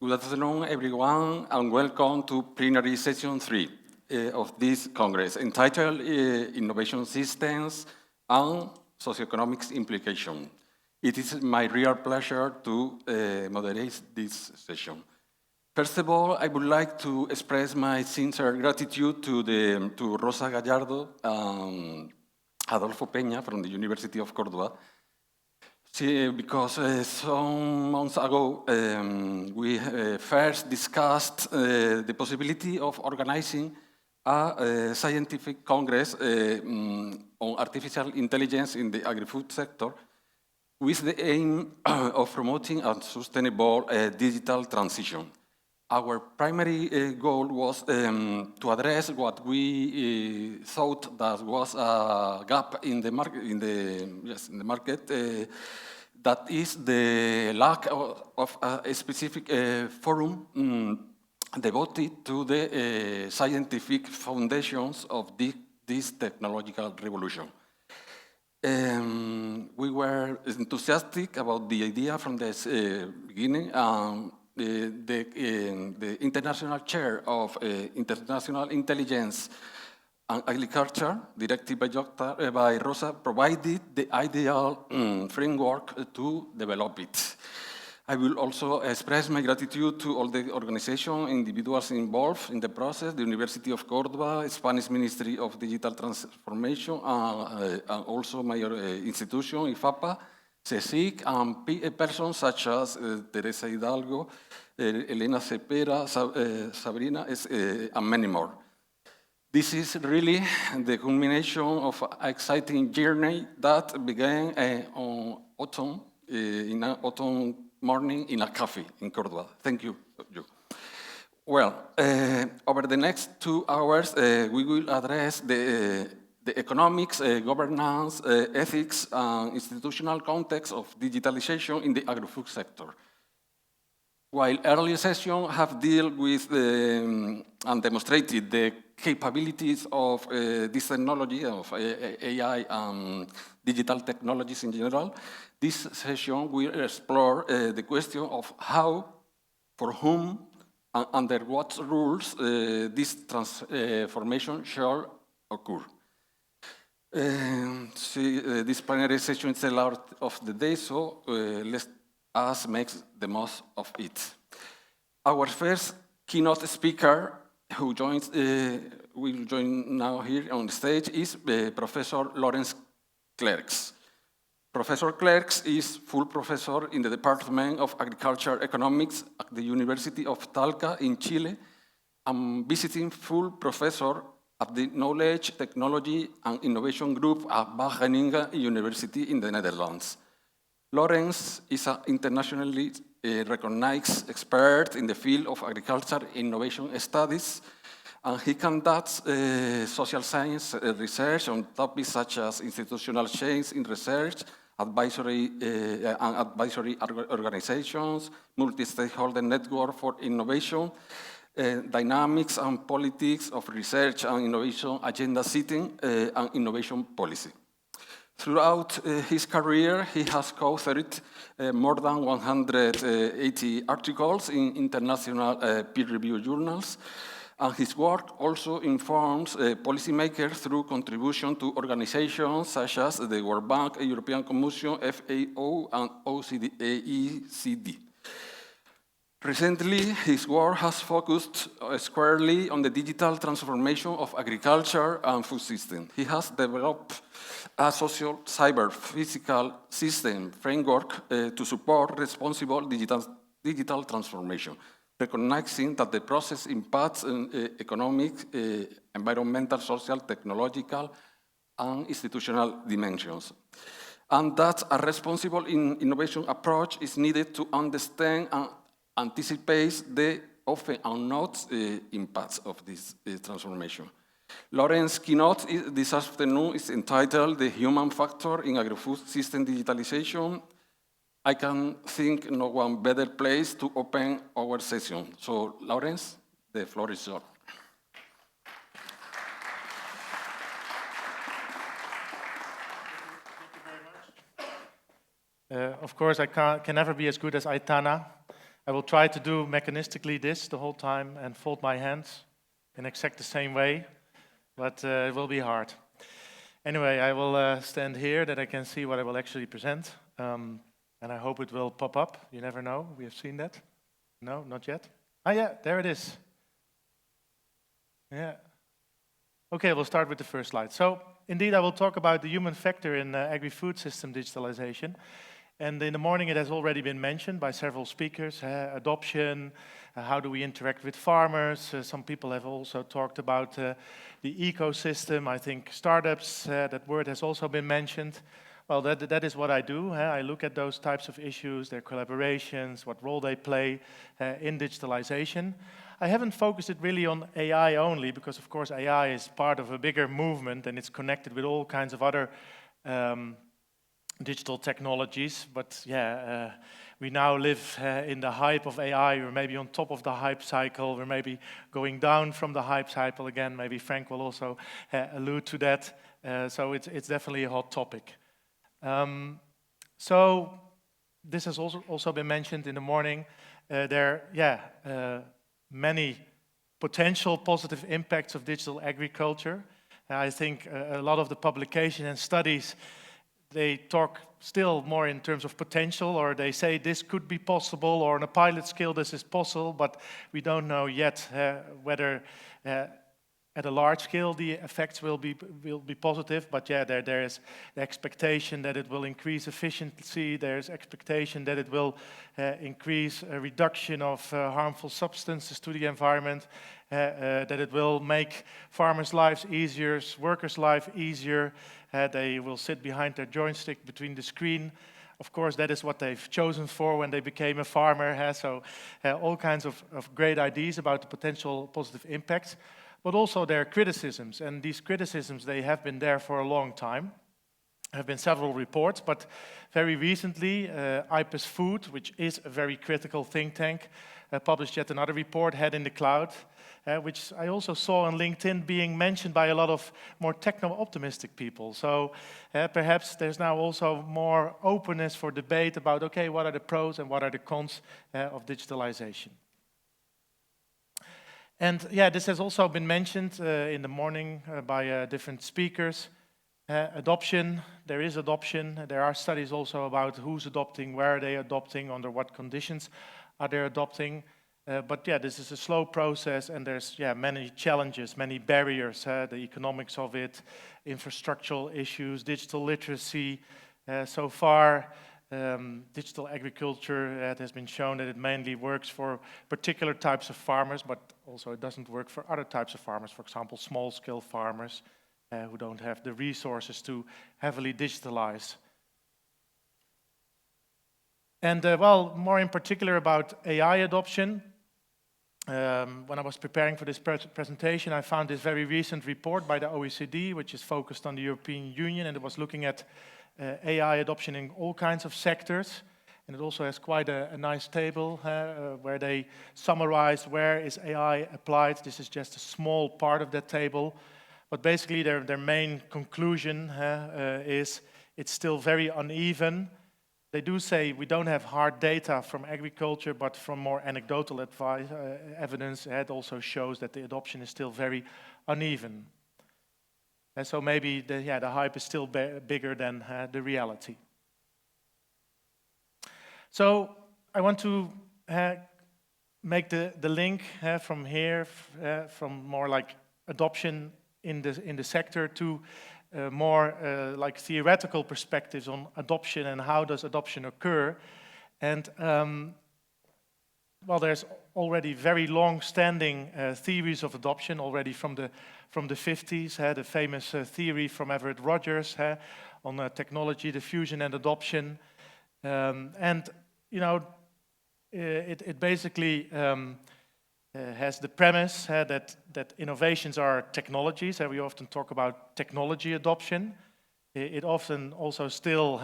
Good afternoon, everyone, and welcome to Plenary Session 3 of this Congress, entitled Innovation Systems and Socioeconomic Implication. It is my real pleasure to moderate this session. First of all, I would like to express my sincere gratitude to Rosa Gallardo and Adolfo Peña from the University of Córdoba, because some months ago we first discussed the possibility of organizing a scientific congress on artificial intelligence in the agri-food sector with the aim of promoting a sustainable digital transition. Our primary goal was to address what we thought that was a gap in the market, that is the lack of a specific forum devoted to the scientific foundations of this technological revolution. We were enthusiastic about the idea from the beginning. The International Chair of International Intelligence and Agriculture, directed by Rosa, provided the ideal framework to develop it. I will also express my gratitude to all the organizations, individuals involved in the process, the University of Córdoba, Spanish Ministry of Digital Transformation, and also my institution, IFAPA, CSIC, and persons such as Teresa Hidalgo, Elena Cepera, Sabrina, and many more. This is really the culmination of an exciting journey that began on autumn, in an autumn morning in a cafe in Córdoba. Thank you. Well, over the next 2 hours, we will address the economics, governance, ethics, and institutional context of digitalization in the agri-food sector. While earlier sessions have dealt with and demonstrated the capabilities of this technology, of AI and digital technologies in general, this session will explore the question of how, for whom, and under what rules this transformation shall occur. This plenary session is the last of the day, so let us make the most of it. Our first keynote speaker, who will join now here on the stage, is Professor Lawrence Klerkx. Professor Klerkx is full professor in the Department of Agriculture Economics at the University of Talca in Chile, and visiting full professor at the Knowledge, Technology and Innovation Group at Wageningen University in the Netherlands. Lawrence is an internationally recognized expert in the field of agriculture innovation studies, and he conducts social science research on topics such as institutional change in research, advisory organizations, multi-stakeholder network for innovation, dynamics and politics of research and innovation agenda setting, and innovation policy. Throughout his career, he has co-authored more than 180 articles in international peer-reviewed journals, and his work also informs policymakers through contribution to organizations such as the World Bank, European Commission, FAO, and OECD. Recently, his work has focused squarely on the digital transformation of agriculture and food systems. He has developed a social cyber-physical system framework to support responsible digital transformation, recognizing that the process impacts economic, environmental, social, technological, and institutional dimensions, and that a responsible innovation approach is needed to understand and anticipate the often unknown impacts of this transformation. Lawrence's keynote this afternoon is entitled "The Human Factor in Agri-Food System Digitalization." I can think no one better place to open our session. So, Lawrence, the floor is yours. Of course, I can never be as good as Aitana. I will try to do mechanistically this the whole time and fold my hands in exact the same way, but it will be hard. Anyway, I will stand here that I can see what I will actually present, and I hope it will pop up. You never know. We have seen that. No, not yet. Ah, yeah, there it is. Yeah. Okay, we'll start with the first slide. So, indeed, I will talk about the human factor in agri-food system digitalization. And in the morning, it has already been mentioned by several speakers, adoption, how do we interact with farmers. Some people have also talked about the ecosystem. I think startups, that word has also been mentioned. Well, that is what I do. I look at those types of issues, their collaborations, what role they play in digitalization. I haven't focused it really on AI only, because of course AI is part of a bigger movement and it's connected with all kinds of other digital technologies, but yeah, we now live in the hype of AI. We're maybe on top of the hype cycle. We're maybe going down from the hype cycle again. Maybe Frank will also allude to that. So it's definitely a hot topic. So this has also been mentioned in the morning. There are many potential positive impacts of digital agriculture. I think a lot of the publication and studies, they talk still more in terms of potential, or they say this could be possible, or on a pilot scale this is possible, but we don't know yet whether at a large scale the effects will be positive. But yeah, there is the expectation that it will increase efficiency, there's expectation that it will increase a reduction of harmful substances to the environment, that it will make farmers' lives easier, workers' life easier. They will sit behind their joystick between the screen. Of course, that is what they've chosen for when they became a farmer. So all kinds of great ideas about the potential positive impacts, but also their criticisms. And these criticisms, they have been there for a long time. There have been several reports, but very recently, Agri-Food, which is a very critical think tank, published yet another report, Head in the Cloud, which I also saw on LinkedIn being mentioned by a lot of more techno-optimistic people. So perhaps there's now also more openness for debate about, okay, what are the pros and what are the cons of digitalization? And yeah, this has also been mentioned in the morning by different speakers. Adoption, there is adoption. There are studies also about who's adopting, where are they adopting, under what conditions are they adopting. But yeah, this is a slow process, and there's many challenges, many barriers, the economics of it, infrastructural issues, digital literacy. So far, digital agriculture, it has been shown that it mainly works for particular types of farmers, but also it doesn't work for other types of farmers, for example, small-scale farmers who don't have the resources to heavily digitalize. And well, more in particular about AI adoption. When I was preparing for this presentation, I found this very recent report by the OECD, which is focused on the European Union, and it was looking at AI adoption in all kinds of sectors. And it also has quite a nice table where they summarize where is AI applied. This is just a small part of that table. But basically their main conclusion is it's still very uneven. They do say we don't have hard data from agriculture, but from more anecdotal evidence, it also shows that the adoption is still very uneven. And so maybe the hype is still bigger than the reality. So I want to make the link from here, from more like adoption in the sector to more like theoretical perspectives on adoption and how does adoption occur. And well, there's already very long-standing theories of adoption already from the 50s. The famous theory from Everett Rogers on technology, diffusion and adoption. And you know, it basically has the premise that innovations are technologies. We often talk about technology adoption. It often also still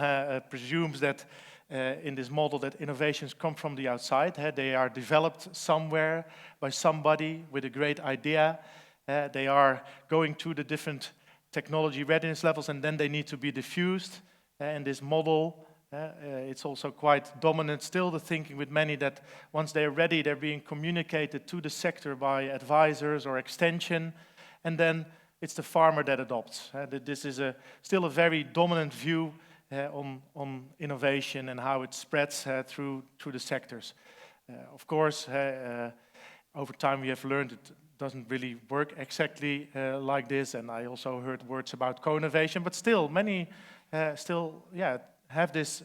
presumes that in this model that innovations come from the outside. They are developed somewhere by somebody with a great idea. They are going through the different technology readiness levels, and then they need to be diffused. And this model It's also quite dominant still, the thinking with many that once they're ready, they're being communicated to the sector by advisors or extension, and then it's the farmer that adopts. That this is still a very dominant view on innovation and how it spreads through the sectors. Of course, over time we have learned it doesn't really work exactly like this, and I also heard words about co-innovation, but still many still have this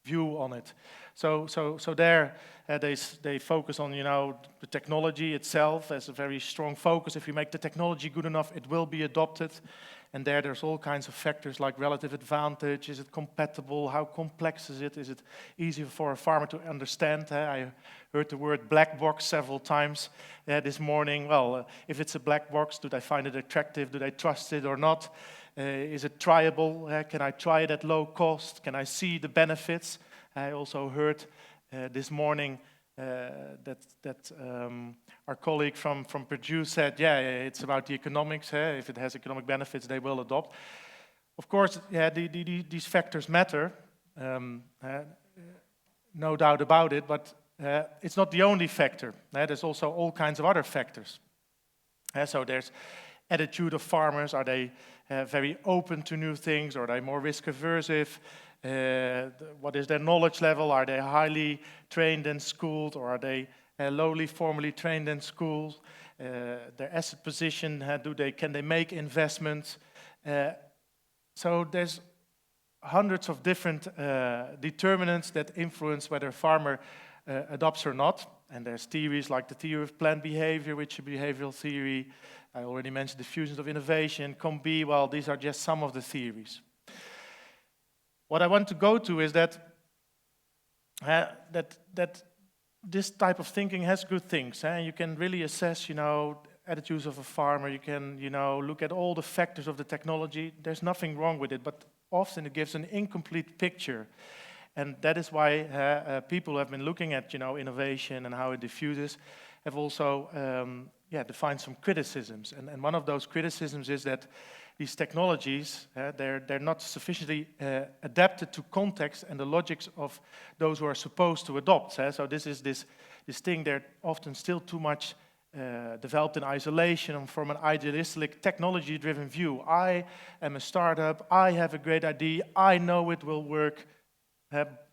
view on it. So there they focus on, you know, the technology itself as a very strong focus. If you make the technology good enough, it will be adopted. And there's all kinds of factors like relative advantage. Is it compatible? How complex is it? Is it easy for a farmer to understand? I heard the word black box several times this morning. Well, if it's a black box, do they find it attractive? Do they trust it or not? Is it tryable? Can I try it at low cost? Can I see the benefits? I also heard this morning that our colleague from Purdue said, yeah, it's about the economics. If it has economic benefits, they will adopt. Of course, yeah, these factors matter, no doubt about it, but it's not the only factor. There's also all kinds of other factors. So there's attitude of farmers. Are they very open to new things? Or are they more risk aversive? What is their knowledge level? Are they highly trained and schooled, or are they lowly formally trained and schooled? Their asset position, can they make investments? So there's hundreds of different determinants that influence whether a farmer adopts or not. And there's theories like the theory of planned behavior, which is a behavioral theory. I already mentioned diffusions of innovation, COM-B. Well, these are just some of the theories. What I want to go to is that this type of thinking has good things. You can really assess, you know, attitudes of a farmer. You can, you know, look at all the factors of the technology. There's nothing wrong with it, but often it gives an incomplete picture. And that is why people who have been looking at, you know, innovation and how it diffuses have also defined some criticisms. And one of those criticisms is that these technologies, they're not sufficiently adapted to context and the logics of those who are supposed to adopt. So this is this thing, they're often still too much developed in isolation and from an idealistic, technology-driven view. I am a startup, I have a great idea, I know it will work,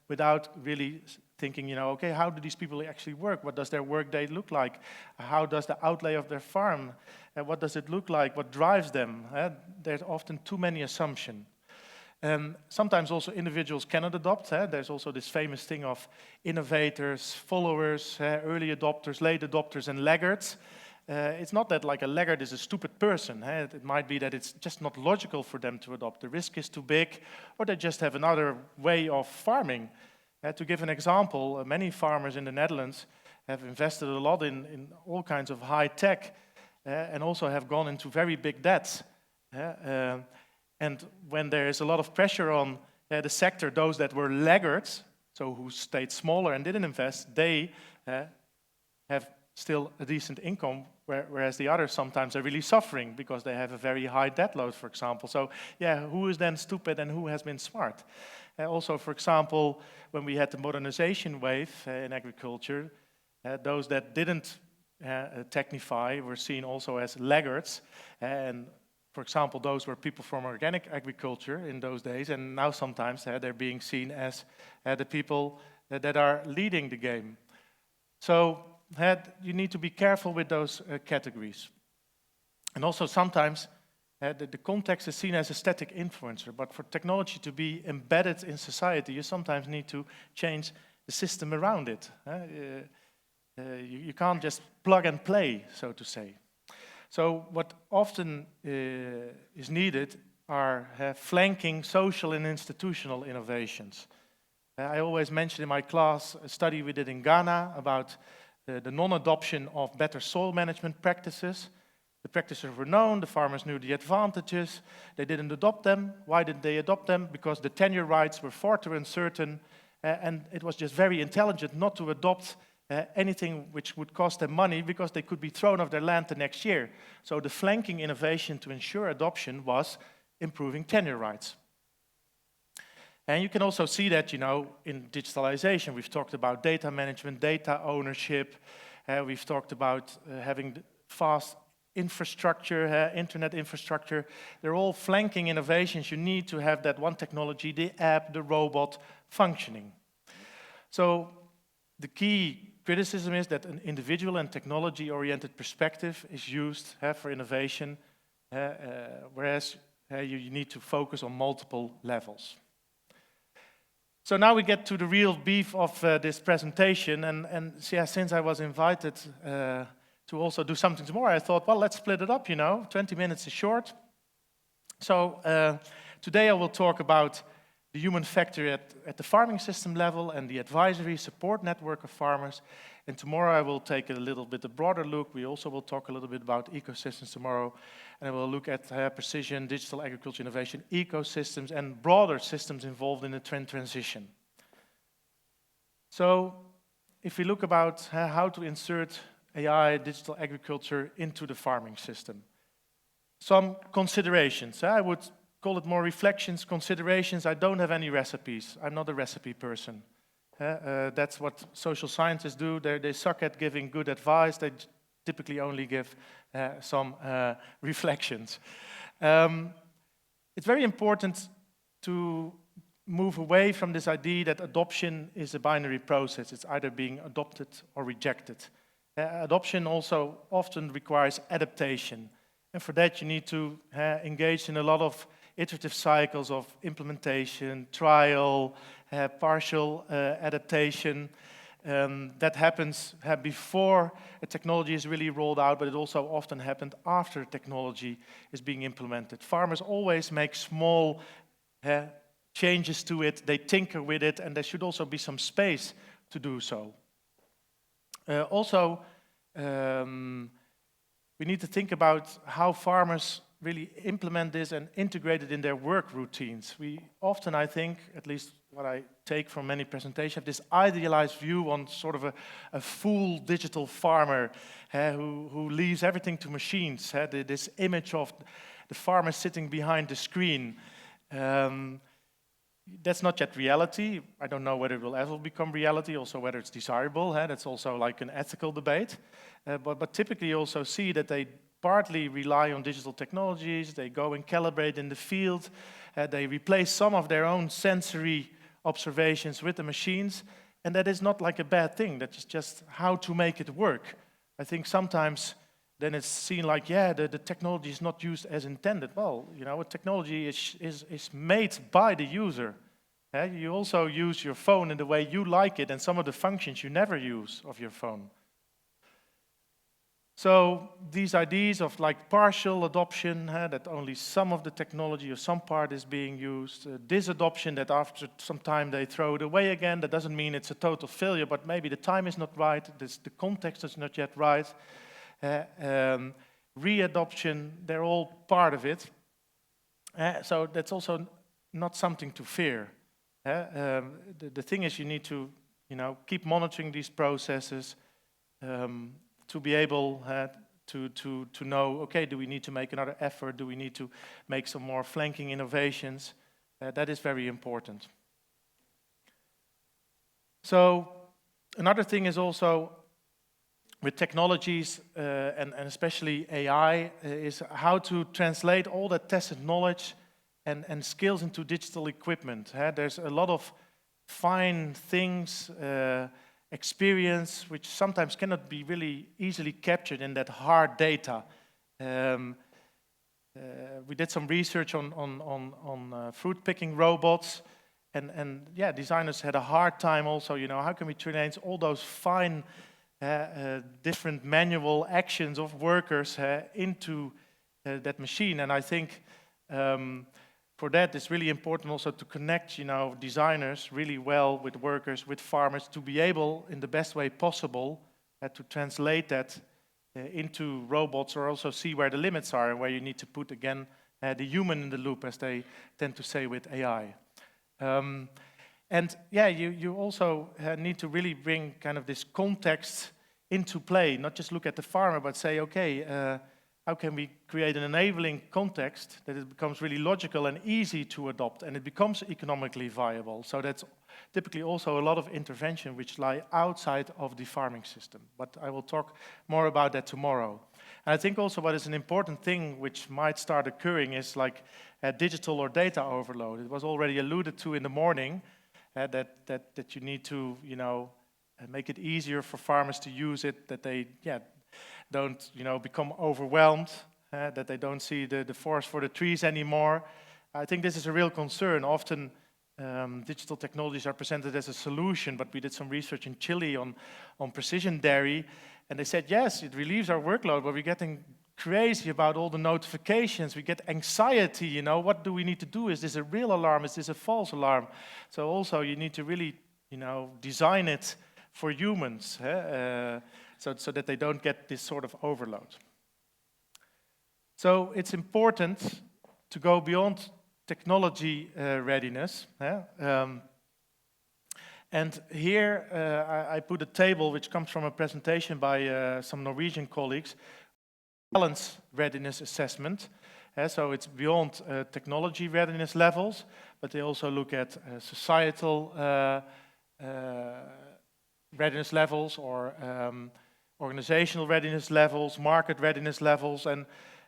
without really thinking, you know, okay, how do these people actually work? What does their workday look like? How does the outlay of their farm? What does it look like? What drives them? There's often too many assumptions. Sometimes also individuals cannot adopt. There's also this famous thing of innovators, followers, early adopters, late adopters, and laggards. It's not that like a laggard is a stupid person. It might be that it's just not logical for them to adopt. The risk is too big, or they just have another way of farming. To give an example, many farmers in the Netherlands have invested a lot in all kinds of high tech and also have gone into very big debts. And when there is a lot of pressure on the sector, those that were laggards, so who stayed smaller and didn't invest, they have still a decent income, whereas the others sometimes are really suffering because they have a very high debt load, for example. So yeah, who is then stupid and who has been smart? Also, for example, when we had the modernization wave in agriculture, those that didn't technify were seen also as laggards. And for example, those were people from organic agriculture in those days, and now sometimes they're being seen as the people that are leading the game. So you need to be careful with those categories. And also sometimes the context is seen as a static influencer, but for technology to be embedded in society, you sometimes need to change the system around it. You can't just plug and play, so to say. So what often is needed are flanking social and institutional innovations. I always mention in my class a study we did in Ghana about the non-adoption of better soil management practices. The practices were known, the farmers knew the advantages, they didn't adopt them. Why didn't they adopt them? Because the tenure rights were far too uncertain, and it was just very intelligent not to adopt anything which would cost them money because they could be thrown off their land the next year. So the flanking innovation to ensure adoption was improving tenure rights. And you can also see that, in digitalization. We've talked about data management, data ownership. We've talked about having fast infrastructure, internet infrastructure. They're all flanking innovations. You need to have that one technology, the app, the robot, functioning. So the key criticism is that an individual and technology-oriented perspective is used for innovation, whereas you need to focus on multiple levels. So now we get to the real beef of this presentation, and since I was invited to also do something tomorrow, I thought, well, let's split it up, 20 minutes is short. So today I will talk about the human factor at the farming system level and the advisory support network of farmers. And tomorrow I will take a little bit a broader look. We also will talk a little bit about ecosystems tomorrow. And I will look at precision, digital agriculture innovation, ecosystems, and broader systems involved in the transition. So if we look about how to insert AI, digital agriculture into the farming system. Some considerations. I would call it more reflections, considerations. I don't have any recipes. I'm not a recipe person. That's what social scientists do. They suck at giving good advice. They typically only give some reflections. It's very important to move away from this idea that adoption is a binary process. It's either being adopted or rejected. Adoption also often requires adaptation. And for that, you need to engage in a lot of iterative cycles of implementation, trial, partial adaptation. That happens before a technology is really rolled out, but it also often happens after technology is being implemented. Farmers always make small changes to it, they tinker with it, and there should also be some space to do so. We need to think about how farmers really implement this and integrate it in their work routines. We often, I think, at least what I take from many presentations, have this idealized view on sort of a full digital farmer who leaves everything to machines, this image of the farmer sitting behind the screen. That's not yet reality. I don't know whether it will ever become reality, also whether it's desirable. That's also like an ethical debate. But typically you also see that they partly rely on digital technologies. They go and calibrate in the field. They replace some of their own sensory observations with the machines. And that is not like a bad thing. That's just how to make it work. I think sometimes then it's seen like, the technology is not used as intended. Well, a technology is made by the user. You also use your phone in the way you like it, and some of the functions you never use of your phone. So these ideas of like partial adoption, that only some of the technology or some part is being used, disadoption, that after some time they throw it away again, that doesn't mean it's a total failure, but maybe the time is not right, the context is not yet right. Readoption, they're all part of it. So that's also not something to fear. The thing is you need to keep monitoring these processes to be able to know, okay, do we need to make another effort? Do we need to make some more flanking innovations? That is very important. So another thing is also with technologies, and especially AI, is how to translate all that tested knowledge and skills into digital equipment. There's a lot of fine things, experience, which sometimes cannot be really easily captured in that hard data. We did some research on fruit picking robots, and designers had a hard time also, how can we translate all those fine different manual actions of workers into that machine. And I think for that it's really important also to connect designers really well with workers, with farmers, to be able in the best way possible to translate that into robots, or also see where the limits are and where you need to put again the human in the loop, as they tend to say with AI. You also need to really bring kind of this context into play, not just look at the farmer, but say, okay, how can we create an enabling context that it becomes really logical and easy to adopt, and it becomes economically viable. So that's typically also a lot of intervention which lie outside of the farming system. But I will talk more about that tomorrow. And I think also what is an important thing which might start occurring is like digital or data overload. It was already alluded to in the morning that you need to, you know, make it easier for farmers to use it, that they don't, you know, become overwhelmed, that they don't see the forest for the trees anymore. I think this is a real concern. Often digital technologies are presented as a solution, but we did some research in Chile on precision dairy, and they said, yes, it relieves our workload, but we're getting crazy about all the notifications. We get anxiety, you know, what do we need to do? Is this a real alarm? Is this a false alarm? So also you need to really, you know, design it for humans, so that they don't get this sort of overload. So it's important to go beyond technology readiness. And here I put a table which comes from a presentation by some Norwegian colleagues, balance readiness assessment. So it's beyond technology readiness levels, but they also look at societal readiness levels, or organizational readiness levels, market readiness levels, and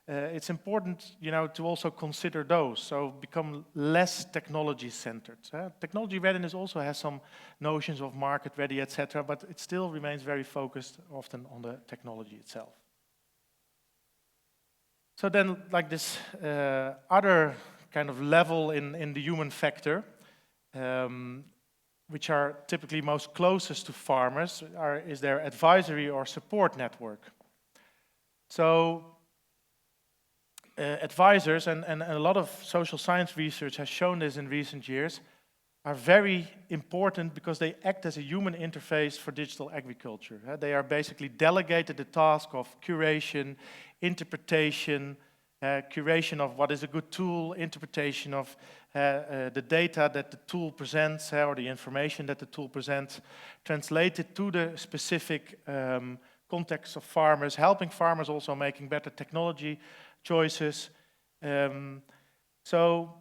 it's important, you know, to also consider those, so become less technology-centered. Technology readiness also has some notions of market ready, etc., but it still remains very focused often on the technology itself. So then, like this other kind of level in the human factor, which are typically most closest to farmers, is their advisory or support network. So advisors, and a lot of social science research has shown this in recent years, are very important because they act as a human interface for digital agriculture. They are basically delegated the task of curation, interpretation, curation of what is a good tool, interpretation of the data that the tool presents, or the information that the tool presents, translated to the specific context of farmers, helping farmers also making better technology choices. So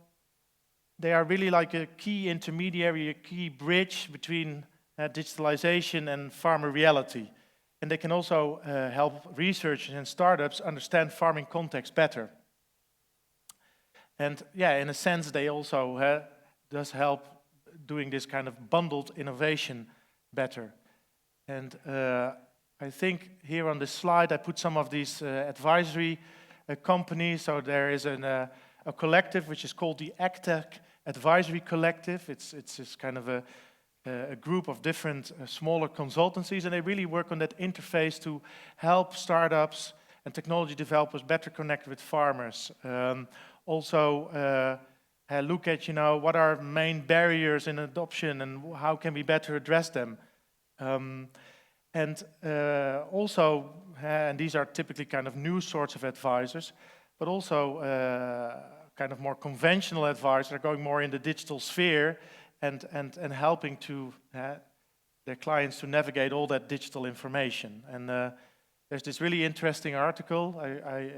they are really like a key intermediary, a key bridge between digitalization and farmer reality. And they can also help researchers and startups understand farming context better. And yeah, in a sense, they also does help doing this kind of bundled innovation better. And I think here on this slide, I put some of these advisory companies. So there is a collective which is called the AgTech Advisory Collective. It's this kind of a group of different smaller consultancies, and they really work on that interface to help startups and technology developers better connect with farmers. Also look at, you know, what are main barriers in adoption and how can we better address them. And also, and these are typically kind of new sorts of advisors, but also kind of more conventional advisors are going more in the digital sphere and helping to their clients to navigate all that digital information. And there's this really interesting article. I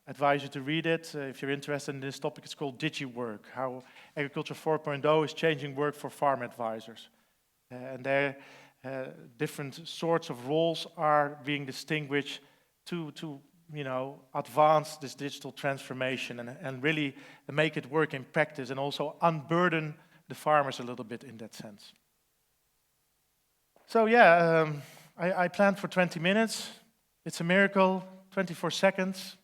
advise you to read it if you're interested in this topic. It's called DigiWork, How Agriculture 4.0 is Changing Work for Farm Advisors. And there different sorts of roles are being distinguished to you know, advance this digital transformation and really make it work in practice, and also unburden the farmers a little bit in that sense. So yeah, I planned for 20 minutes. It's a miracle, 24 seconds.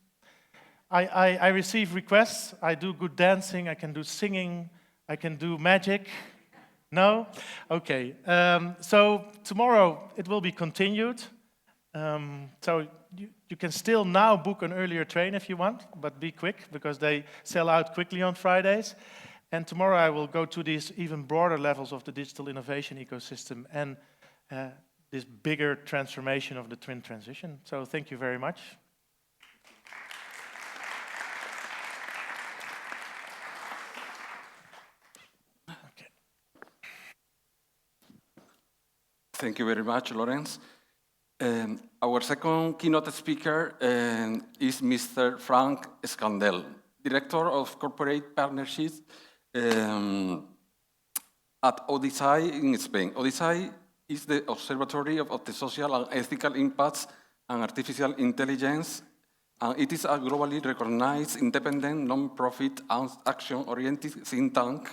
I receive requests. I do good dancing, I can do singing, I can do magic. No? Okay. So tomorrow it will be continued. So you can still now book an earlier train if you want, but be quick because they sell out quickly on Fridays. And tomorrow I will go to these even broader levels of the digital innovation ecosystem and this bigger transformation of the twin transition. So thank you very much. Thank you very much, Lorenz. Our second keynote speaker is Mr. Frank Escandell, Director of Corporate Partnerships at OdiseIA in Spain. OdiseIA is the Observatory of the Social and Ethical Impacts and Artificial Intelligence, and it is a globally recognized independent, non-profit, and action-oriented think tank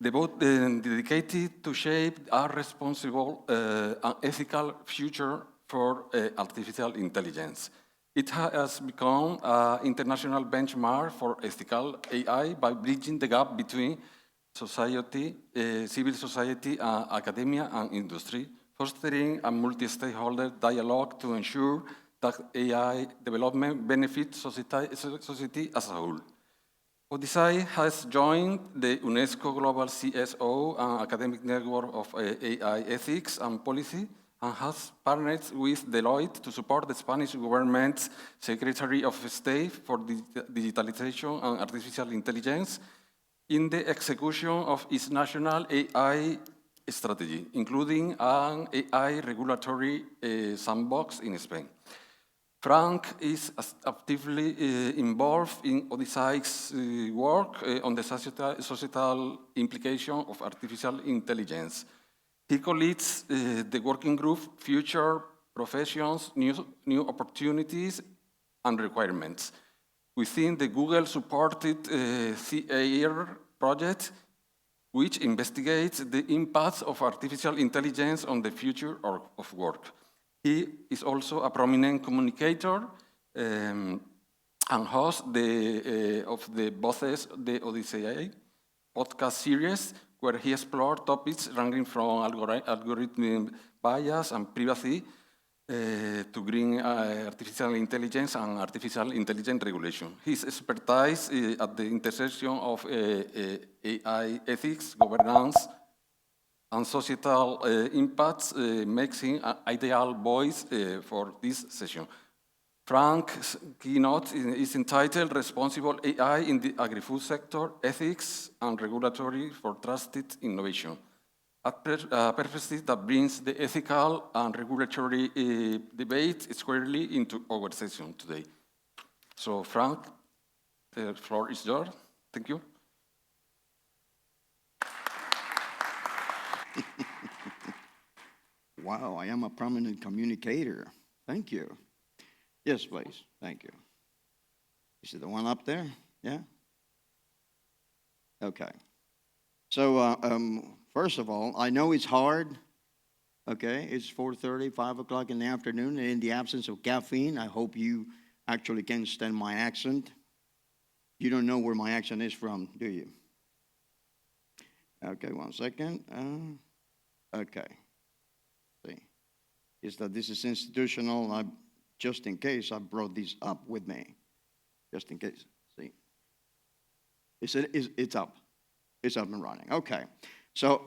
dedicated to shape a responsible and ethical future for artificial intelligence. It has become an international benchmark for ethical AI by bridging the gap between society, civil society, academia, and industry, fostering a multi-stakeholder dialogue to ensure that AI development benefits society as a whole. OdiseIA has joined the UNESCO Global CSO and Academic Network of AI Ethics and Policy, and has partnered with Deloitte to support the Spanish government's Secretary of State for Digitalization and Artificial Intelligence in the execution of its national AI strategy, including an AI regulatory sandbox in Spain. Frank is actively involved in OdiseIA's work on the societal implication of artificial intelligence. He co-leads the working group Future Professions, New Opportunities and Requirements within the Google-supported CAIR project, which investigates the impacts of artificial intelligence on the future of work. He is also a prominent communicator and host of the Voces de OdiseIA podcast series, where he explored topics ranging from algorithm bias and privacy to green artificial intelligence and artificial intelligence regulation. His expertise at the intersection of AI ethics, governance, and societal impacts makes him an ideal voice for this session. Frank's keynote is entitled Responsible AI in the Agri-Food Sector, Ethics and Regulatory for Trusted Innovation, a perspective that brings the ethical and regulatory debate squarely into our session today. So Frank, the floor is yours. Thank you. Wow, I am a prominent communicator. Thank you. Yes, please. Thank you. Is it the one up there? Yeah? Okay. So, first of all, I know it's hard. Okay, it's 4:30, 5 o'clock in the afternoon, and in the absence of caffeine, I hope you actually can stand my accent. You don't know where my accent is from, do you? Okay, 1 second. Okay. See, is that this is institutional? Just in case, I brought this up with me. Just in case. See, it's up. It's up and running. Okay. So,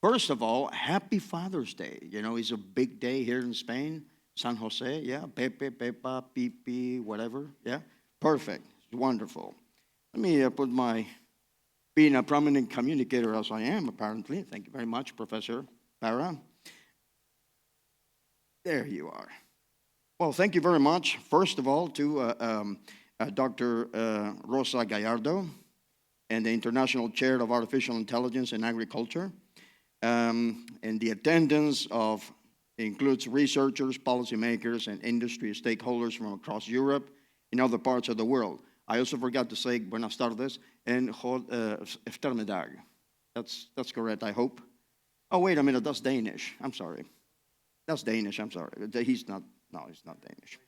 first of all, happy Father's Day. You know, it's a big day here in Spain. San Jose, yeah. Pepe, Pepa, Pipi, whatever. Yeah. Perfect. It's wonderful. Let me put my, being a prominent communicator as I am, apparently. Thank you very much, Professor Parra. There you are. Well, thank you very much, first of all, to Dr. Rosa Gallardo and the International Chair of Artificial Intelligence in Agriculture. And the attendance of includes researchers, policymakers, and industry stakeholders from across Europe and other parts of the world. I also forgot to say, buenas tardes, and eftermiddag. That's correct, I hope. Oh, wait a minute, that's Danish. I'm sorry. That's Danish, I'm sorry. He's not Danish.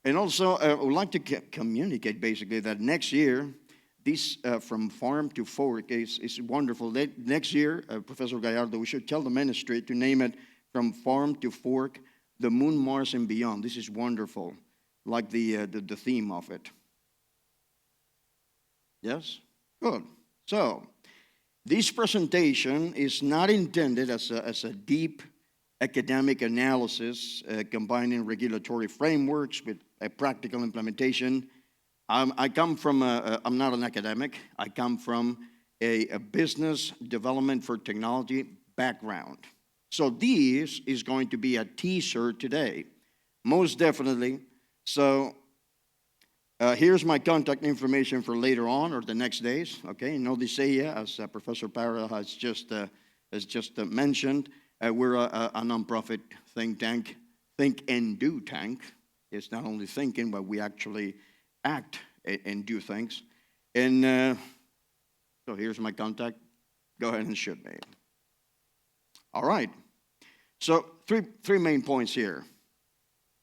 And also, I would like to communicate, basically, that next year, this From Farm to Fork is wonderful. Next year, Professor Gallardo, we should tell the ministry to name it From Farm to Fork, the Moon, Mars, and Beyond. This is wonderful, like the theme of it. Yes? Good. So, this presentation is not intended as a deep academic analysis combining regulatory frameworks with a practical implementation. I come from, I'm not an academic, I come from a business development for technology background. So this is going to be a teaser today, most definitely. So here's my contact information for later on or the next days. Okay, in OdiseIA, as Professor Parra has just mentioned, we're a nonprofit think tank, think and do tank. It's not only thinking, but we actually act and do things. And so here's my contact. Go ahead and shoot me. All right. So three main points here.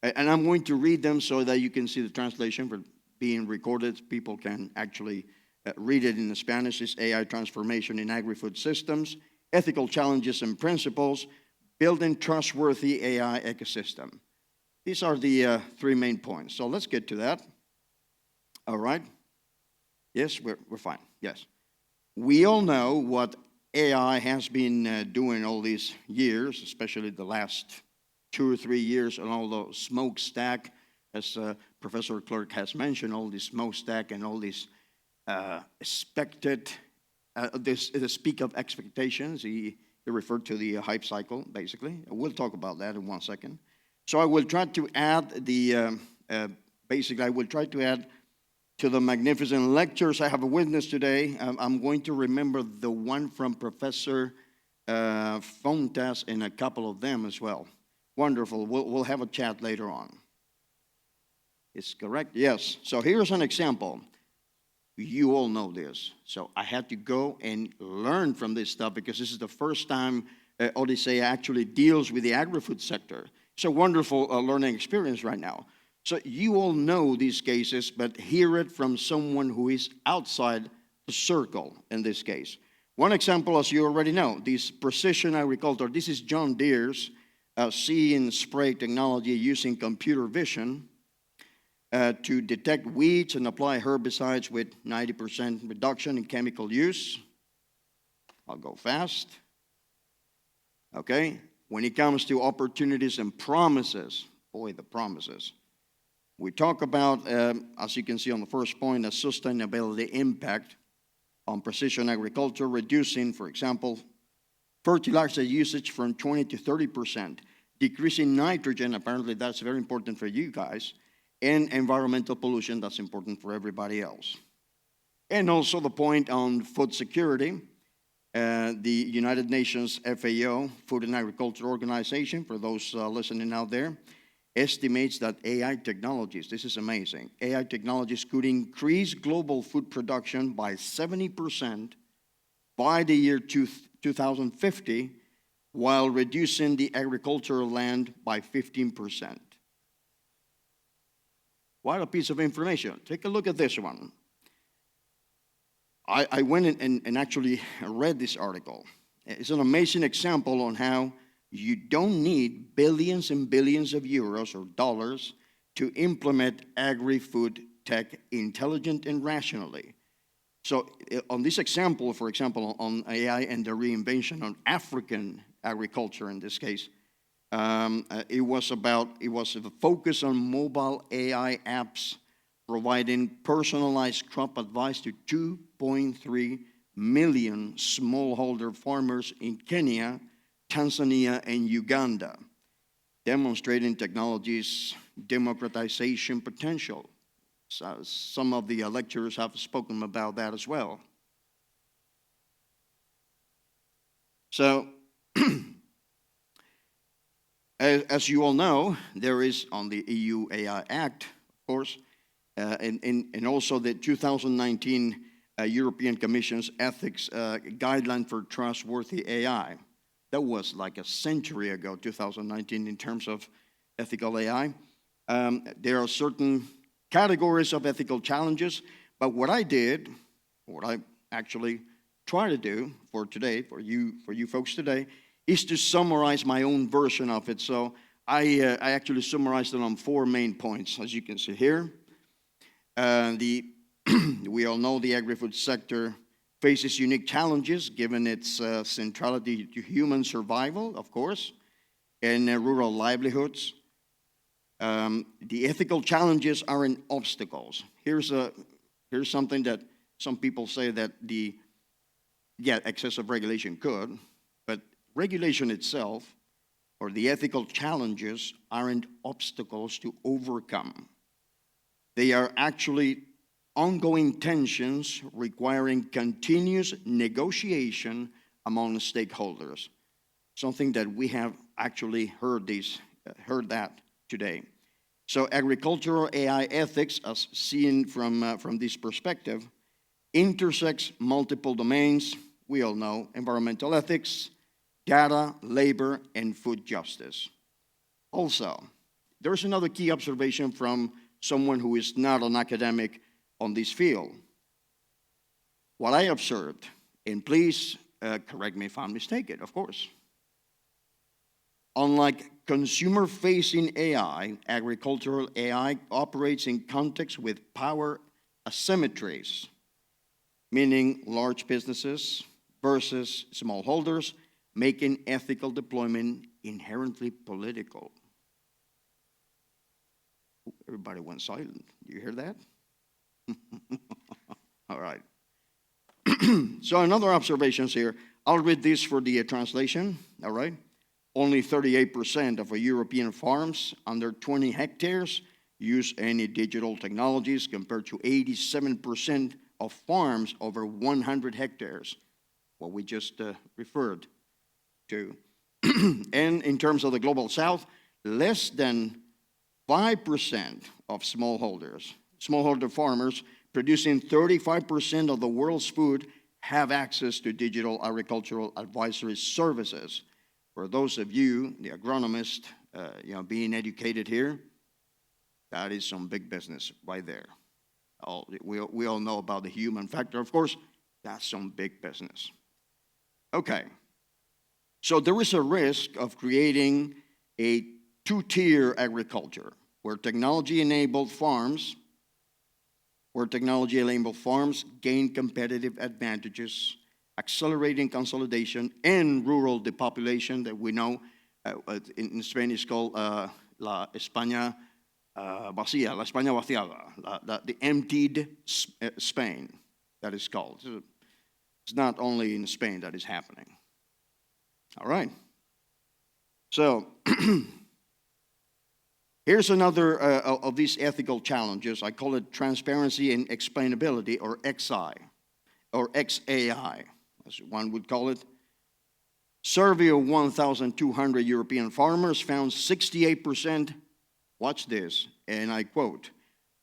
And I'm going to read them so that you can see the translation for being recorded. People can actually read it in the Spanish. It's AI transformation in agri-food systems, ethical challenges and principles, building trustworthy AI ecosystem. These are the three main points. So let's get to that. All right. Yes, we're fine. Yes. We all know what AI has been doing all these years, especially the last 2 or 3 years, and all the smokestack, as Professor Klerkx has mentioned, all this smokestack and all these expected, the speak of expectations. He referred to the hype cycle, basically. We'll talk about that in 1 second. So I will try to add basically, I will try to add to the magnificent lectures I have witnessed today. I'm going to remember the one from Professor Fontas and a couple of them as well. Wonderful. We'll have a chat later on. Is correct? Yes. So here's an example. You all know this. So I had to go and learn from this stuff because this is the first time OdiseIA actually deals with the agri-food sector. It's a wonderful learning experience right now. So you all know these cases, but hear it from someone who is outside the circle in this case. One example, as you already know, this precision agriculture. This is John Deere's see and spray technology using computer vision to detect weeds and apply herbicides with 90% reduction in chemical use. I'll go fast. Okay, when it comes to opportunities and promises, boy, the promises. We talk about, as you can see on the first point, a sustainability impact on precision agriculture, reducing, for example, fertilizer usage from 20 to 30%, decreasing nitrogen, apparently that's very important for you guys, and environmental pollution, that's important for everybody else. And also the point on food security, the United Nations FAO, Food and Agriculture Organization, for those listening out there, estimates that AI technologies, this is amazing, AI technologies could increase global food production by 70% by the year 2050, while reducing the agricultural land by 15%. What a piece of information. Take a look at this one. I went and actually read this article. It's an amazing example on how you don't need billions and billions of euros or dollars to implement agri-food tech intelligent and rationally. So on this example, for example, on AI and the reinvention on African agriculture in this case, it was a focus on mobile AI apps providing personalized crop advice to 2.3 million smallholder farmers in Kenya, Tanzania, and Uganda, demonstrating technology's democratization potential. So some of the lecturers have spoken about that as well. So, as you all know, there is on the EU AI Act, of course, and also the 2019 European Commission's ethics guideline for trustworthy AI. That was like a century ago, 2019, in terms of ethical AI. There are certain categories of ethical challenges, but what I actually try to do for today, for you folks today, is to summarize my own version of it. So I actually summarized it on 4 main points, as you can see here. We all know the agri-food sector faces unique challenges given its centrality to human survival, of course, and rural livelihoods. The ethical challenges aren't obstacles. Here's something that some people say that excessive regulation could, but regulation itself or the ethical challenges aren't obstacles to overcome. They are actually ongoing tensions requiring continuous negotiation among stakeholders, something that we have actually heard that today. So agricultural AI ethics, as seen from this perspective, intersects multiple domains. We all know environmental ethics, data, labor, and food justice. Also, there's another key observation from someone who is not an academic on this field. What I observed, and please correct me if I'm mistaken, of course. Unlike consumer-facing AI, agricultural AI operates in context with power asymmetries, meaning large businesses versus smallholders, making ethical deployment inherently political. Everybody went silent. You hear that? All right. So another observations here. I'll read this for the translation, all right? Only 38% of European farms under 20 hectares use any digital technologies compared to 87% of farms over 100 hectares, what we just referred to. And in terms of the Global South, less than 5% of smallholder farmers producing 35% of the world's food have access to digital agricultural advisory services. For those of you, the agronomist, being educated here, that is some big business right there. We all know about the human factor, of course. That's some big business. Okay. So there is a risk of creating a two-tier agriculture where technology-enabled farms gain competitive advantages, accelerating consolidation and rural depopulation that we know in Spanish called la España vacía, la España vaciada, the emptied Spain, that is called. It's not only in Spain that is happening. All right. So here's another of these ethical challenges. I call it transparency and explainability, or XI, or XAI, as one would call it. Survey of 1,200 European farmers found 68%, watch this, and I quote,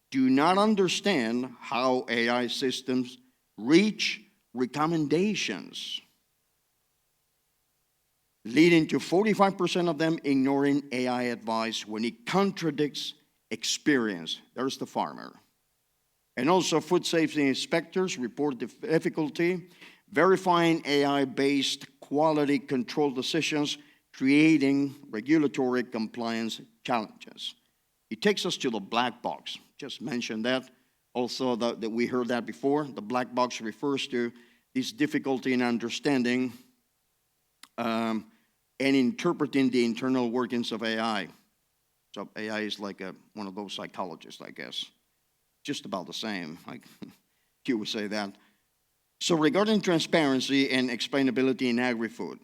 do not understand how AI systems reach recommendations, leading to 45% of them ignoring AI advice when it contradicts experience. There's the farmer. And also food safety inspectors report the difficulty verifying AI-based quality control decisions, creating regulatory compliance challenges. It takes us to the black box. Just mentioned that. Also, that we heard that before. The black box refers to this difficulty in understanding and interpreting the internal workings of AI. So AI is like one of those psychologists, I guess. Just about the same, like you would say that. So regarding transparency and explainability in agri-food,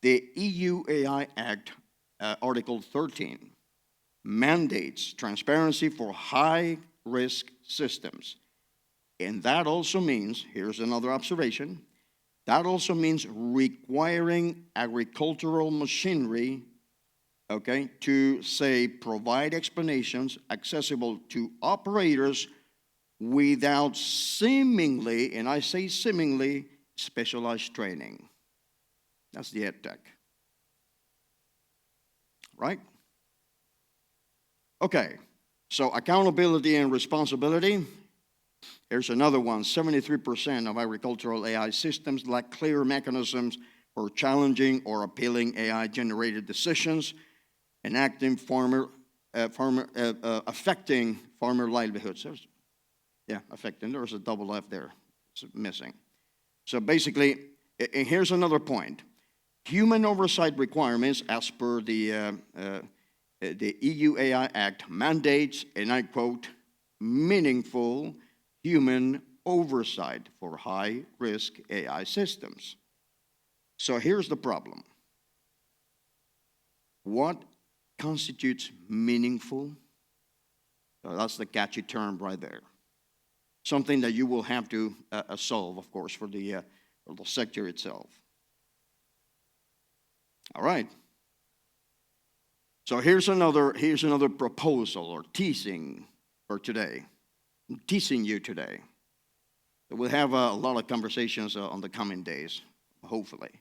the EU AI Act, Article 13, mandates transparency for high-risk systems. And that also means, here's another observation, that also means requiring agricultural machinery, okay, to, say, provide explanations accessible to operators without seemingly, and I say seemingly, specialized training. That's the ed tech. Right? Okay, so accountability and responsibility. Here's another one. 73% of agricultural AI systems lack clear mechanisms for challenging or appealing AI-generated decisions and affecting farmer livelihoods. Affecting. There's a double F there. It's missing. So basically, and here's another point. Human oversight requirements, as per the EU AI Act, mandates, and I quote, meaningful human oversight for high-risk AI systems. So here's the problem. what constitutes meaningful? So that's the catchy term right there. Something that you will have to solve, of course, for the sector itself. All right. So here's another proposal or teasing for today. I'm teasing you today. We'll have a lot of conversations on the coming days, hopefully.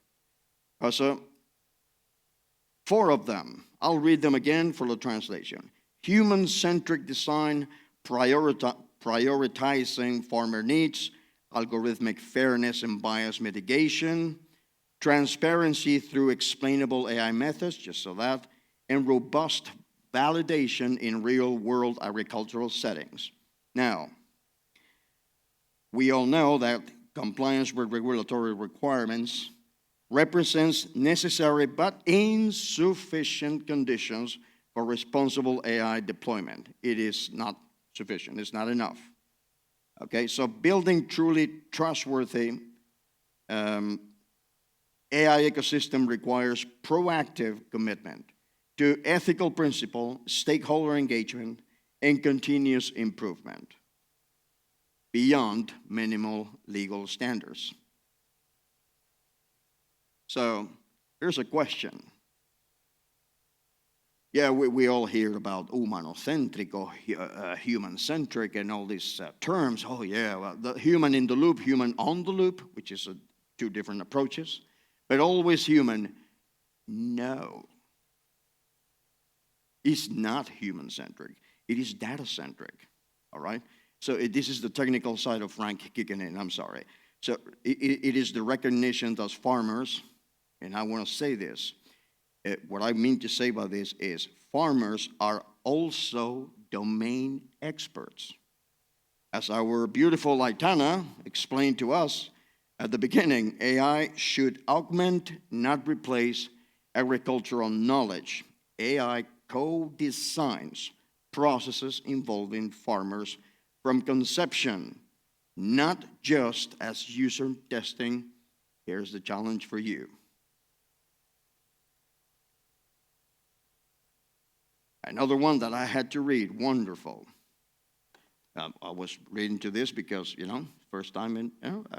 So 4 of them. I'll read them again for the translation. Human-centric design, prioritizing farmer needs, algorithmic fairness and bias mitigation, transparency through explainable AI methods, just so that, and robust validation in real-world agricultural settings. Now, we all know that compliance with regulatory requirements represents necessary but insufficient conditions for responsible AI deployment. It is not sufficient, it's not enough. Okay, so building truly trustworthy AI ecosystem requires proactive commitment to ethical principle, stakeholder engagement, and continuous improvement beyond minimal legal standards. So here's a question. Yeah, we all hear about humanocentric or human-centric and all these terms. Oh yeah, well, the human in the loop, human on the loop, which is 2 different approaches. But always human. No. It's not human-centric. It is data-centric, all right? So this is the technical side of Frank kicking in, I'm sorry. So it is the recognition that farmers, and I want to say this, what I mean to say by this is farmers are also domain experts. As our beautiful Aitana explained to us at the beginning, AI should augment, not replace, agricultural knowledge. AI co-designs processes involving farmers from conception, not just as user testing. Here's the challenge for you. Another one that I had to read, wonderful. I was reading to this because, first time in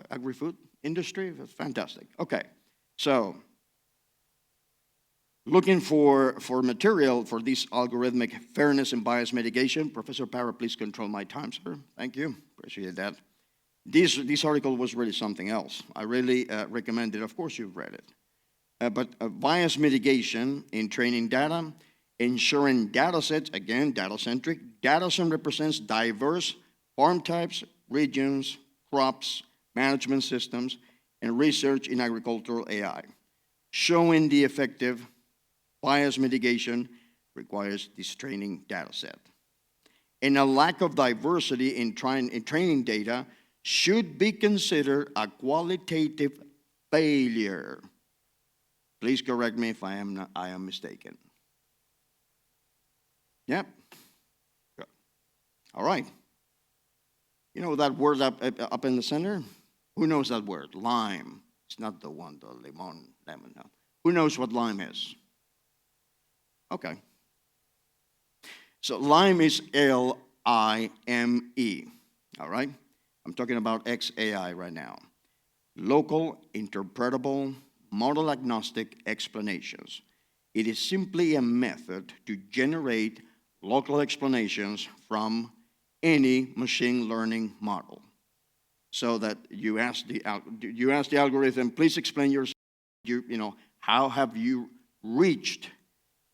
agri-food industry, it was fantastic. Okay, so looking for material for this algorithmic fairness and bias mitigation. Professor Parra, please control my time, sir. Thank you, appreciate that. This article was really something else. I really recommend it. Of course you've read it. But bias mitigation in training data, ensuring data sets, again, data-centric. Data set represents diverse farm types, regions, crops, management systems, and research in agricultural AI. Showing the effective bias mitigation requires this training data set. And a lack of diversity in training data should be considered a qualitative failure. Please correct me if I am mistaken. Yep. Good. All right. You know that word up in the center? Who knows that word? Lime. It's not the one, the lemon, no. Who knows what lime is? Okay. So lime is L-I-M-E, all right? I'm talking about XAI right now. Local, interpretable, model agnostic explanations. It is simply a method to generate local explanations from any machine learning model. So that you ask the algorithm, please explain yourself, how have you reached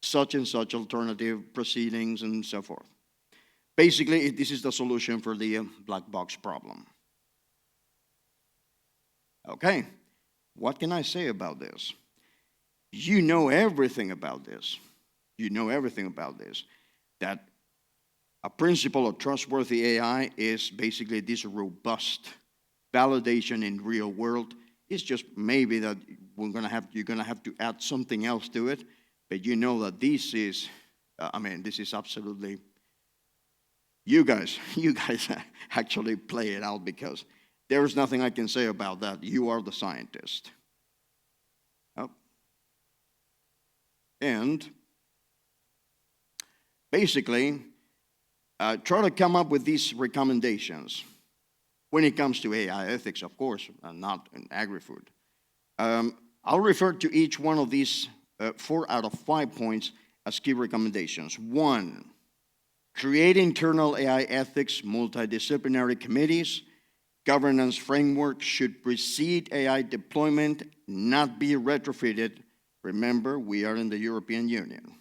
such and such alternative proceedings and so forth. Basically, this is the solution for the black box problem. Okay, what can I say about this? You know everything about this. You know everything about this. That a principle of trustworthy AI is basically this robust validation in real world. It's just maybe that you're gonna have to add something else to it, but you know that this is, this is absolutely, you guys actually play it out because there is nothing I can say about that. You are the scientist. Oh. And basically try to come up with these recommendations when it comes to AI ethics, of course, and not in agri-food. I'll refer to each one of these 4 out of 5 points as key recommendations. 1, create internal AI ethics multidisciplinary committees. Governance framework should precede AI deployment, not be retrofitted. Remember, we are in the European Union.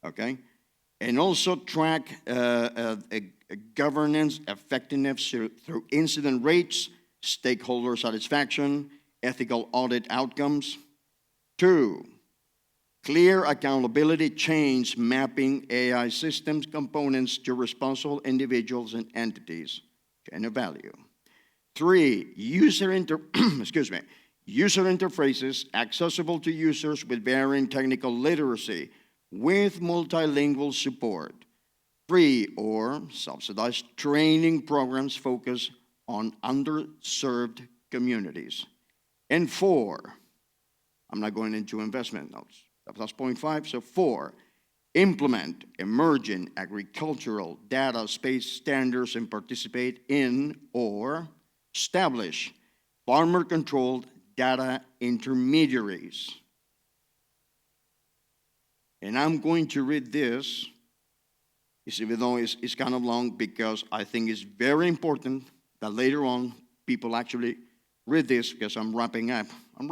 Okay? And also track governance effectiveness through incident rates, stakeholder satisfaction, ethical audit outcomes. 2, clear accountability chains mapping AI systems components to responsible individuals and entities. Chain of value. 3, user interfaces accessible to users with varying technical literacy with multilingual support. 3, or subsidized training programs focused on underserved communities. And 4, I'm not going into investment notes. That's point 5. So 4, implement emerging agricultural data space standards and participate in or establish farmer-controlled data intermediaries. And I'm going to read this, even though it's kind of long, because I think it's very important that later on people actually read this, because I'm wrapping up. I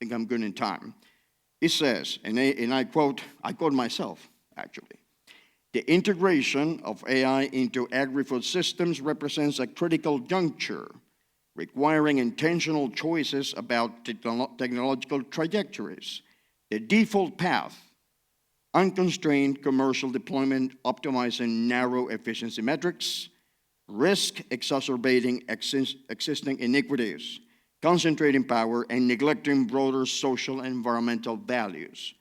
think I'm good in time. It says, and I quote myself, actually. The integration of AI into agri-food systems represents a critical juncture, requiring intentional choices about technological trajectories. The default path, unconstrained commercial deployment, optimizing narrow efficiency metrics, risk exacerbating existing inequities, concentrating power, and neglecting broader social and environmental values.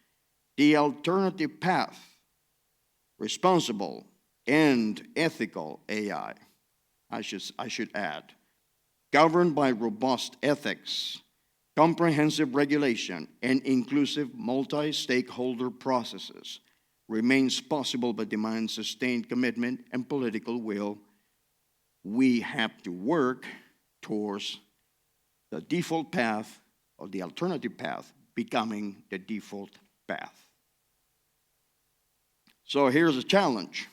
The alternative path, responsible and ethical AI, I should add, governed by robust ethics, comprehensive regulation, and inclusive multi-stakeholder processes, remains possible but demands sustained commitment and political will. We have to work towards the default path, or the alternative path, becoming the default path. So here's a challenge.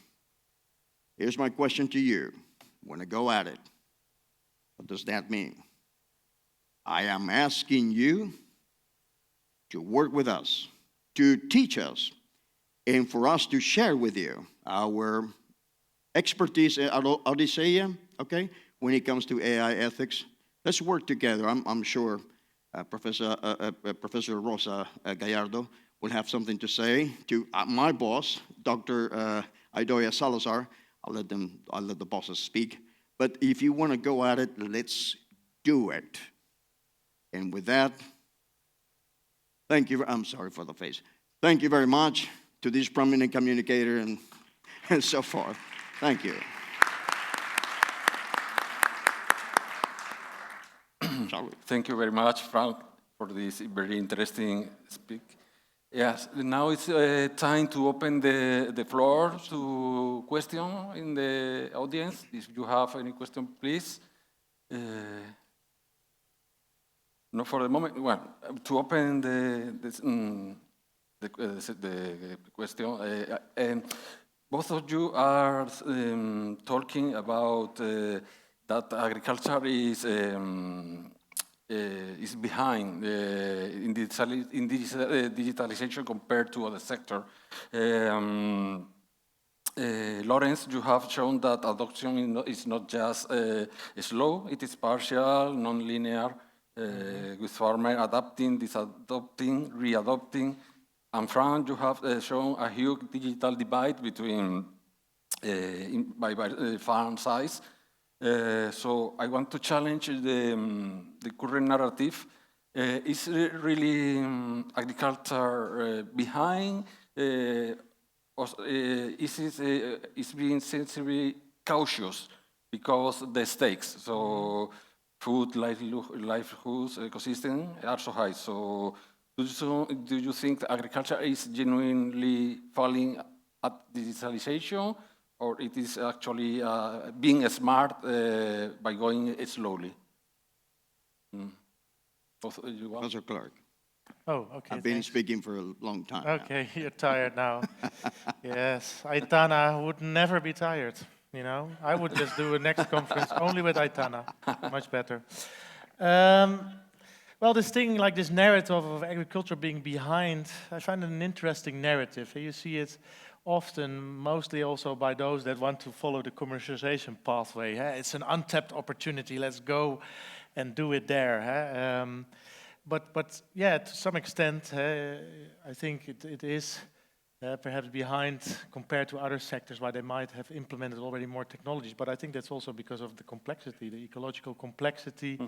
Here's my question to you. Want to go at it? What does that mean? I am asking you to work with us, to teach us, and for us to share with you our expertise at OdiseIA, okay, when it comes to AI ethics. Let's work together. I'm sure Professor Rosa Gallardo will have something to say to my boss, Dr. Idoia Salazar. I'll let the bosses speak. But if you want to go at it, let's do it. And with that, thank you. I'm sorry for the face. Thank you very much to this prominent communicator and so forth. Thank you. Thank you very much, Frank, for this very interesting speak. Yes, now it's time to open the floor to questions in the audience. If you have any question, please. No, for the moment. Well, to open the question, both of you are talking about that agriculture is behind in digitalization compared to other sector. Lawrence, you have shown that adoption is not just slow, it is partial, non-linear, with farmer adapting, disadopting, readopting. And Frank, you have shown a huge digital divide between by farm size. So I want to challenge the current narrative. Is really agriculture behind? Is being sensibly cautious because the stakes? So food, livelihoods, ecosystem are so high. So Do you think agriculture is genuinely falling at digitalization, or it is actually being smart by going slowly? Professor Clark. Oh, okay. I've been thanks. speaking for a long time now. Okay, you're tired now. Yes, Aitana would never be tired, you know. I would just do a next conference only with Aitana. Much better. Well, this thing, like this narrative of agriculture being behind, I find it an interesting narrative. You see it often, mostly also by those that want to follow the commercialization pathway. It's an untapped opportunity, let's go and do it there. But yeah, to some extent, I think it is perhaps behind compared to other sectors where they might have implemented already more technologies. But I think that's also because of the complexity, the ecological complexity.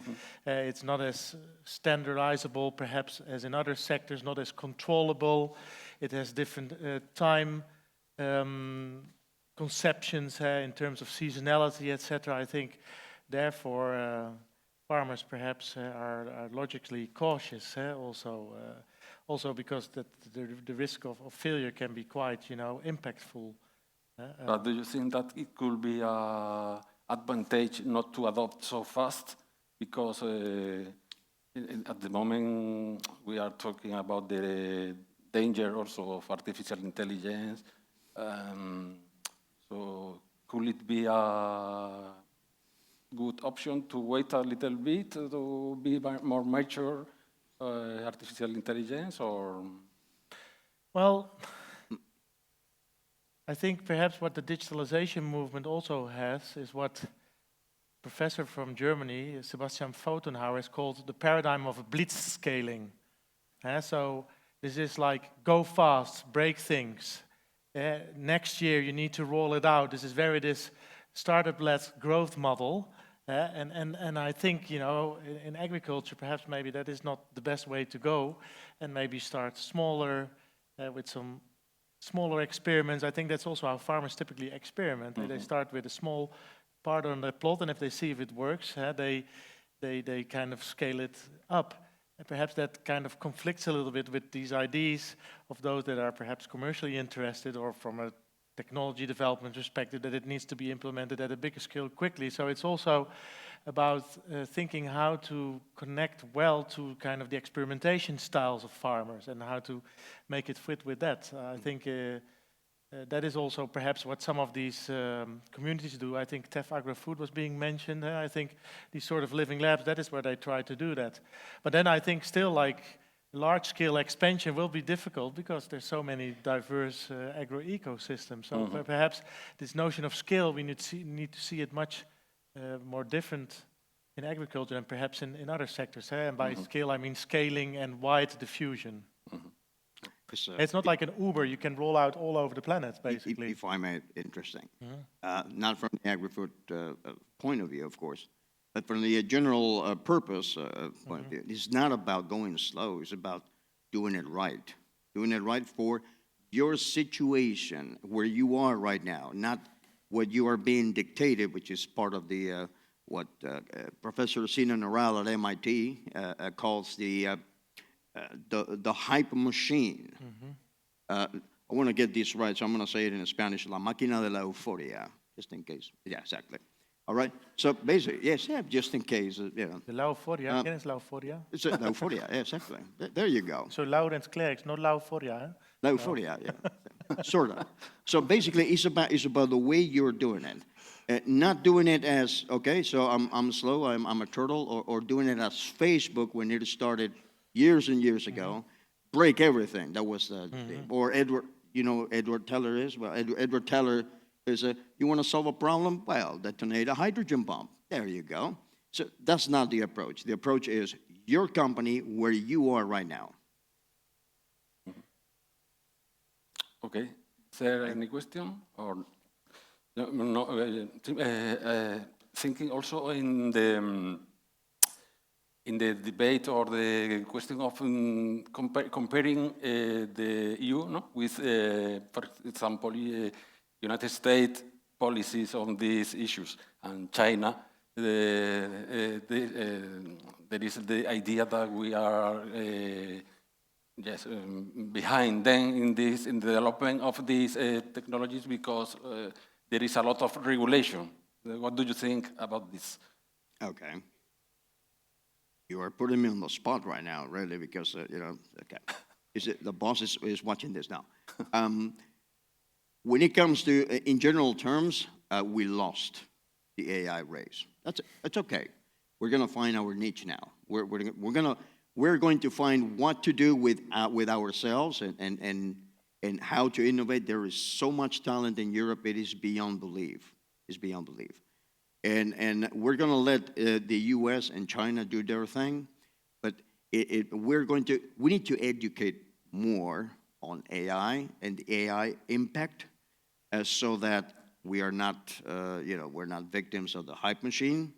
It's not as standardizable perhaps as in other sectors, not as controllable. It has different time conceptions in terms of seasonality, etc. I think, therefore, farmers perhaps are logically cautious also because the risk of failure can be quite, impactful. But do you think that it could be an advantage not to adopt so fast? Because at the moment we are talking about the danger also of artificial intelligence. So could it be a good option to wait a little bit to be more mature artificial intelligence, or? Well, I think perhaps what the digitalization movement also has is what a professor from Germany, Sebastian Pfotenhauer, has called the paradigm of blitzscaling. So this is like go fast, break things. Next year you need to roll it out. This is this startup-led growth model. And I think, in agriculture, perhaps maybe that is not the best way to go, and maybe start smaller with some smaller experiments. I think that's also how farmers typically experiment. They start with a small part on the plot, and if they see if it works, they kind of scale it up. And perhaps that kind of conflicts a little bit with these ideas of those that are perhaps commercially interested or from a technology development perspective, that it needs to be implemented at a bigger scale quickly. So it's also about thinking how to connect well to kind of the experimentation styles of farmers and how to make it fit with that. I think that is also perhaps what some of these communities do. I think TEF Agri-Food was being mentioned. I think these sort of living labs, that is where they try to do that. But then I think still like large-scale expansion will be difficult because there's so many diverse agro-ecosystems. So perhaps this notion of scale, we need to see it much more different in agriculture and perhaps in other sectors. And by scale, I mean scaling and wide diffusion. It's not like an Uber you can roll out all over the planet, basically. If I may, interesting. Not from the Agri-Food point of view, of course, but from the general purpose point of view. It's not about going slow, it's about doing it right. Doing it right for your situation where you are right now, not what you are being dictated, which is part of the what Professor Sina Noral at MIT calls the hype machine. I want to get this right, so I'm going to say it in Spanish, la máquina de la euforia, just in case. Yeah, exactly. All right, so basically, yes, just in case. The la euforia, ¿quién es la euforia? It's la euforia, exactly. There you go. So Laurens Klerkx, not la euforia, La euforia, yeah, sort of. So basically, it's about the way you're doing it. Not doing it as, okay, so I'm slow, I'm a turtle, or doing it as Facebook when it started years and years ago, break everything. That was the or Edward, Edward Teller is, well, Edward Teller is you want to solve a problem? Well, detonate a hydrogen bomb. There you go. So that's not the approach. The approach is your company where you are right now. Okay. Is there any question? Or thinking also in the debate or the question of comparing the EU with, for example, United States policies on these issues and China, there is the idea that we are yes, behind them in this, in the development of these technologies, because there is a lot of regulation. What do you think about this? Okay. You are putting me on the spot right now, really, because, you know, okay. The boss is watching this now. When it comes to, in general terms, we lost the AI race. That's okay. We're going to find our niche now. We're going to find what to do with ourselves and how to innovate. There is so much talent in Europe, it is beyond belief. It's beyond belief. And we're going to let the US and China do their thing, but we need to educate more on AI and the AI impact, so that we are not, we're not victims of the hype machine,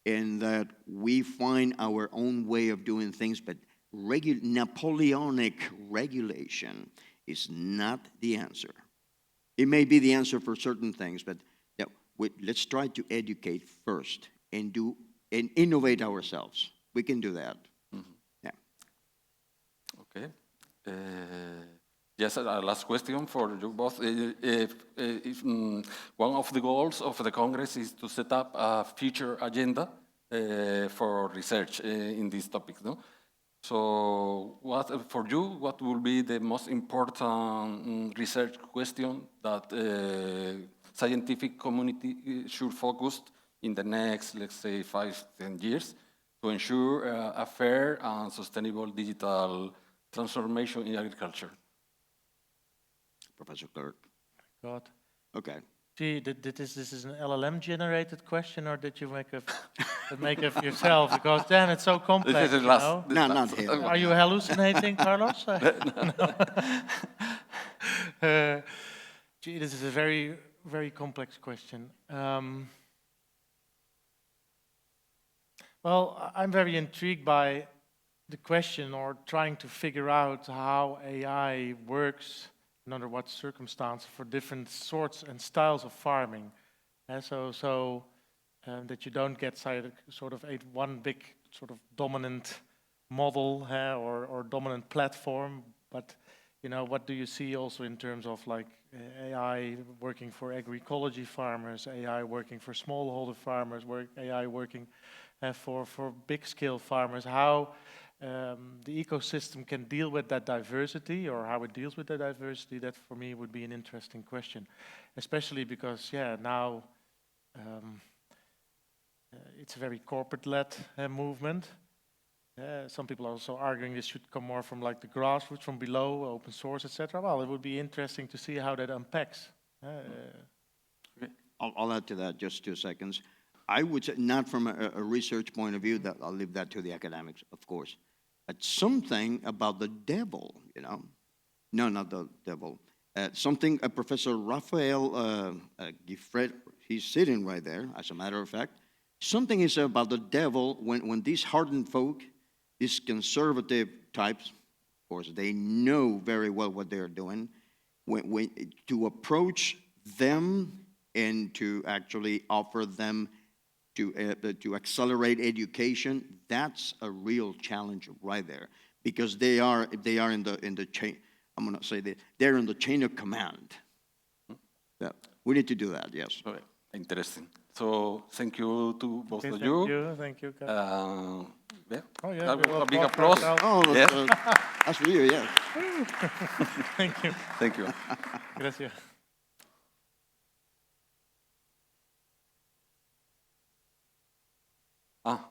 and that we find our own way of doing things. But Napoleonic regulation is not the answer. It may be the answer for certain things, but let's try to educate first and innovate ourselves. We can do that. Mm-hmm. Yeah. Okay. Yes, last question for you both. If one of the goals of the Congress is to set up a future agenda for research in this topic, no? So, for you, what will be the most important research question that scientific community should focus in the next, let's say, 5-10 years to ensure a fair and sustainable digital transformation in agriculture? Professor Klerk. God. Okay. Gee, this is an LLM-generated question, or did you make it yourself? Because then it's so complex, This is No, not him. Are you hallucinating, Carlos? Gee, this is a very, very complex question. Well, I'm very intrigued by the question, or trying to figure out how AI works and under what circumstances for different sorts and styles of farming. That you don't get sort of one big sort of dominant model or dominant platform, but what do you see also in terms of like AI working for agroecology farmers, AI working for smallholder farmers, AI working for big-scale farmers, how the ecosystem can deal with that diversity, or how it deals with that diversity. That for me would be an interesting question, especially because now it's a very corporate-led movement. Some people are also arguing this should come more from like the grassroots, from below, open source, etc. Well, it would be interesting to see how that unpacks. I'll add to that just 2 seconds. I would say, not from a research point of view, that I'll leave that to the academics, of course, but something about the devil, No, not the devil. Something, Professor Raphael Giffred, he's sitting right there, as a matter of fact. Something is about the devil when these hardened folk, these conservative types, of course, they know very well what they're doing. When to approach them and to actually offer them to accelerate education, that's a real challenge right there, because they are in the chain. I'm going to say that they're in the chain of command. Yeah, we need to do that. Yes. Okay. Interesting. So thank you to both of you. Thank you. Yeah. Oh yeah. A big applause. Oh, yeah. That's for you. Yeah. Thank you. Thank you. Gracias. Ah.